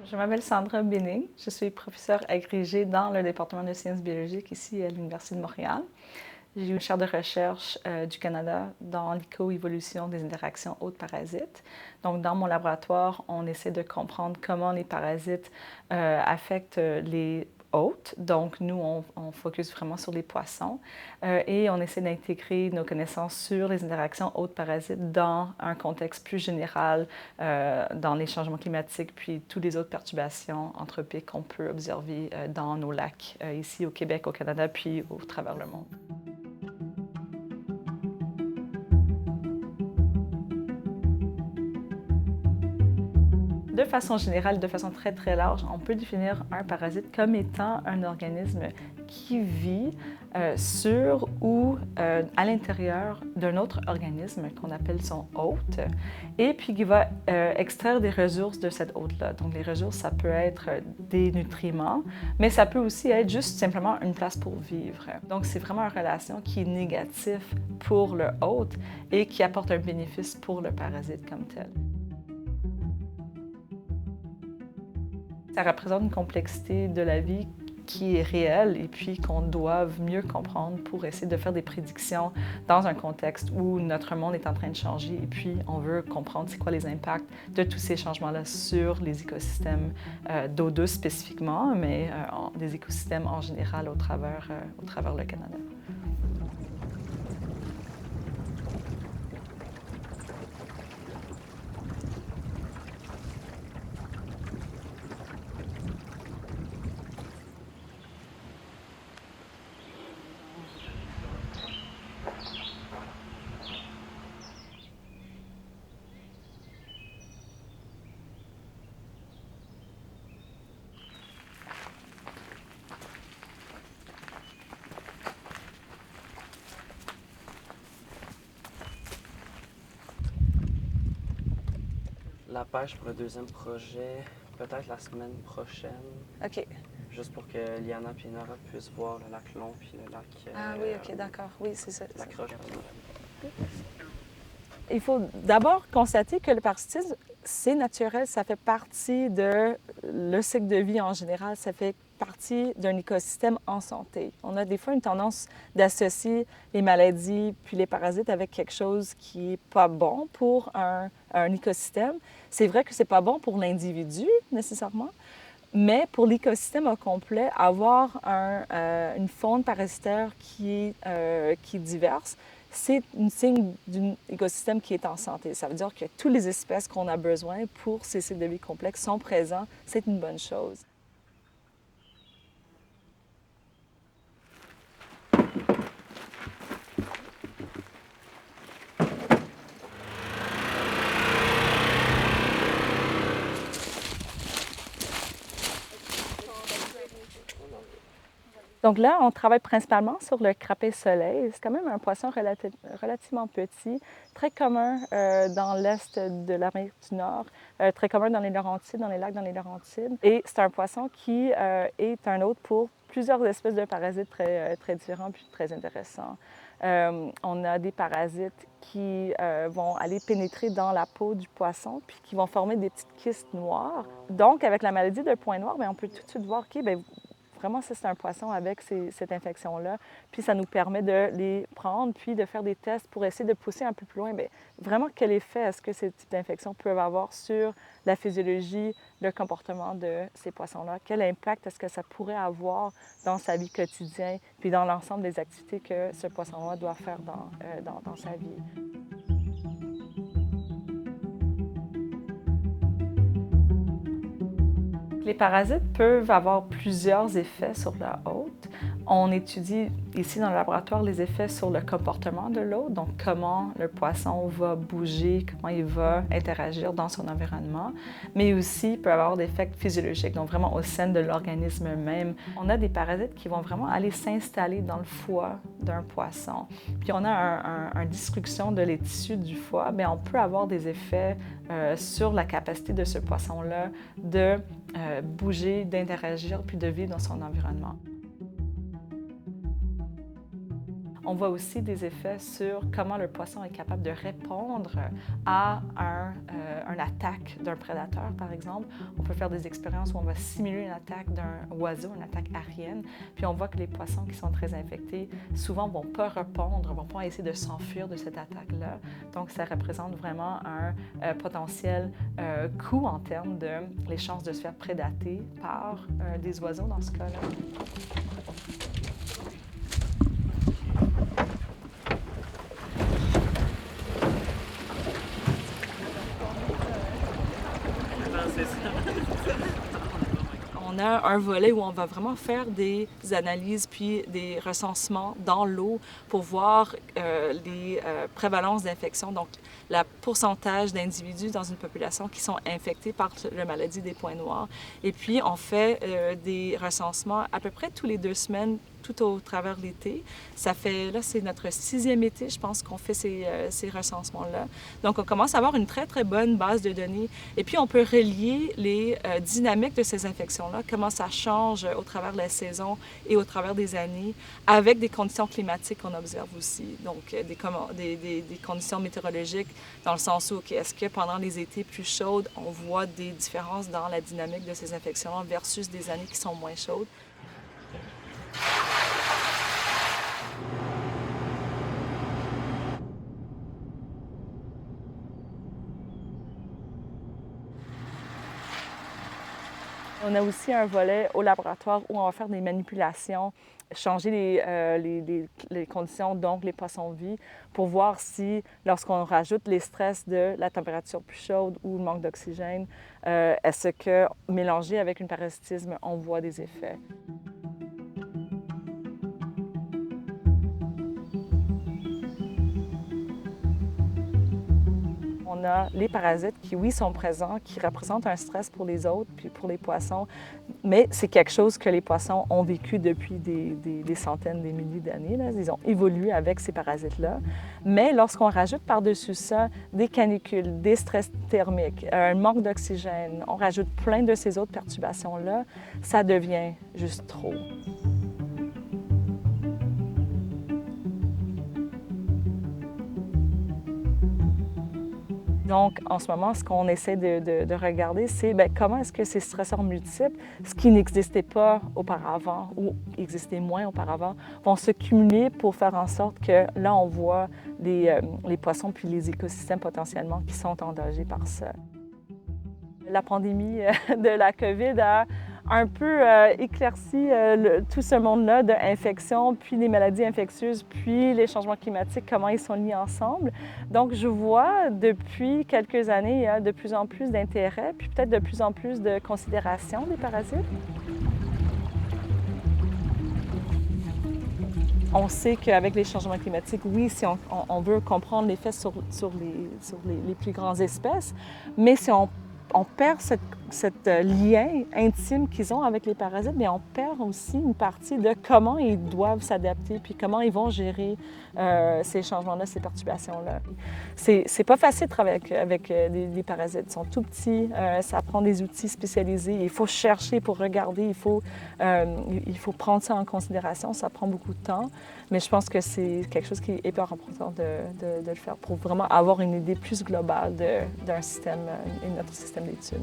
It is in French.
Je m'appelle Sandra Béning. Je suis professeure agrégée dans le département de sciences biologiques ici à l'Université de Montréal. J'ai eu une chaire de recherche du Canada dans l'éco-évolution des interactions hôtes-parasites. Donc, dans mon laboratoire, on essaie de comprendre comment les parasites affectent les hôtes. Donc, nous, on focus vraiment sur les poissons et on essaie d'intégrer nos connaissances sur les interactions hôtes-parasites dans un contexte plus général, dans les changements climatiques, puis toutes les autres perturbations anthropiques qu'on peut observer dans nos lacs, ici au Québec, au Canada, puis au travers le monde. De façon générale, de façon très large, on peut définir un parasite comme étant un organisme qui vit sur ou à l'intérieur d'un autre organisme qu'on appelle son hôte et puis qui va extraire des ressources de cet hôte-là. Donc les ressources, ça peut être des nutriments, mais ça peut aussi être juste simplement une place pour vivre. Donc c'est vraiment une relation qui est négative pour le hôte et qui apporte un bénéfice pour le parasite comme tel. Ça représente une complexité de la vie qui est réelle et puis qu'on doit mieux comprendre pour essayer de faire des prédictions dans un contexte où notre monde est en train de changer et puis on veut comprendre c'est quoi les impacts de tous ces changements-là sur les écosystèmes d'eau douce spécifiquement, mais des écosystèmes en général au travers le Canada. La pêche pour le deuxième projet, peut-être la semaine prochaine. OK. Juste pour que Liana et Nora puissent voir le lac Long puis le lac... Ah oui, OK, d'accord. Oui, c'est ça. La croche. Il faut d'abord constater que le parasitisme, c'est naturel, ça fait partie de le cycle de vie en général, ça fait partie d'un écosystème en santé. On a des fois une tendance d'associer les maladies puis les parasites avec quelque chose qui n'est pas bon pour un écosystème. C'est vrai que c'est pas bon pour l'individu nécessairement, mais pour l'écosystème au complet, avoir une faune parasitaire qui est diverse, c'est un signe d'un écosystème qui est en santé. Ça veut dire que toutes les espèces qu'on a besoin pour ces cycles de vie complexes sont présents. C'est une bonne chose. Donc là, on travaille principalement sur le crapet soleil. C'est quand même un poisson relativement petit, très commun dans l'est de l'Amérique du Nord, très commun dans les Laurentides, dans les lacs dans les Laurentides. Et c'est un poisson qui est un hôte pour plusieurs espèces de parasites très différents puis très intéressants. On a des parasites qui vont aller pénétrer dans la peau du poisson puis qui vont former des petites kystes noires. Donc, avec la maladie de point noir, bien, on peut tout de suite voir, OK, bien, vraiment, ça, c'est un poisson avec cette infection-là. Puis ça nous permet de les prendre, puis de faire des tests pour essayer de pousser un peu plus loin. Bien, vraiment, quel effet est-ce que ces types d'infections peuvent avoir sur la physiologie, le comportement de ces poissons-là? Quel impact est-ce que ça pourrait avoir dans sa vie quotidienne, puis dans l'ensemble des activités que ce poisson-là doit faire dans sa vie? Les parasites peuvent avoir plusieurs effets sur la hôte. On étudie ici dans le laboratoire les effets sur le comportement de l'hôte, donc comment le poisson va bouger, comment il va interagir dans son environnement, mais aussi il peut avoir des effets physiologiques, donc vraiment au sein de l'organisme même. On a des parasites qui vont vraiment aller s'installer dans le foie d'un poisson. Puis on a une destruction de les tissus du foie, bien, on peut avoir des effets sur la capacité de ce poisson-là de bouger, d'interagir, puis de vivre dans son environnement. On voit aussi des effets sur comment le poisson est capable de répondre à une attaque d'un prédateur, par exemple. On peut faire des expériences où on va simuler une attaque d'un oiseau, une attaque aérienne, puis on voit que les poissons qui sont très infectés, souvent, ne vont pas répondre, ne vont pas essayer de s'enfuir de cette attaque-là. Donc, ça représente vraiment un potentiel coût en termes de les chances de se faire prédater par des oiseaux dans ce cas-là. On a un volet où on va vraiment faire des analyses puis des recensements dans l'eau pour voir les prévalences d'infection, donc le pourcentage d'individus dans une population qui sont infectés par la maladie des points noirs. Et puis, on fait des recensements à peu près tous les 2 semaines tout au travers l'été. Ça fait, là, c'est notre 6e été, je pense, qu'on fait ces recensements-là. Donc, on commence à avoir une très, très bonne base de données. Et puis, on peut relier les dynamiques de ces infections-là, comment ça change au travers de la saison et au travers des années, avec des conditions climatiques qu'on observe aussi. Donc, des conditions météorologiques, dans le sens où, est-ce que pendant les étés plus chaudes, on voit des différences dans la dynamique de ces infections-là versus des années qui sont moins chaudes. On a aussi un volet au laboratoire où on va faire des manipulations, changer les conditions, donc les poissons-vie, pour voir si, lorsqu'on rajoute les stress de la température plus chaude ou le manque d'oxygène, est-ce que, mélangé avec un parasitisme, on voit des effets. On a les parasites qui, oui, sont présents, qui représentent un stress pour les autres, puis pour les poissons, mais c'est quelque chose que les poissons ont vécu depuis des centaines, des milliers d'années. Ils ont évolué avec ces parasites-là. Mais lorsqu'on rajoute par-dessus ça des canicules, des stress thermiques, un manque d'oxygène, on rajoute plein de ces autres perturbations-là, ça devient juste trop. Donc, en ce moment, ce qu'on essaie de regarder, c'est comment est-ce que ces stresseurs multiples, ce qui n'existait pas auparavant ou existait moins auparavant, vont se cumuler pour faire en sorte que là, on voit les poissons puis les écosystèmes potentiellement qui sont en danger par ça. La pandémie de la COVID a un peu éclairci tout ce monde-là d'infections, puis les maladies infectieuses, puis les changements climatiques, comment ils sont liés ensemble. Donc, je vois depuis quelques années, il y a de plus en plus d'intérêt, puis peut-être de plus en plus de considération des parasites. On sait qu'avec les changements climatiques, oui, si on veut comprendre l'effet sur les plus grandes espèces, mais si on perd ce lien intime qu'ils ont avec les parasites, mais on perd aussi une partie de comment ils doivent s'adapter puis comment ils vont gérer ces changements-là, ces perturbations-là. C'est pas facile de travailler avec des parasites. Ils sont tout petits, ça prend des outils spécialisés. Il faut chercher pour regarder, il faut prendre ça en considération. Ça prend beaucoup de temps, mais je pense que c'est quelque chose qui est hyper important de le faire pour vraiment avoir une idée plus globale d'un système et notre système d'études.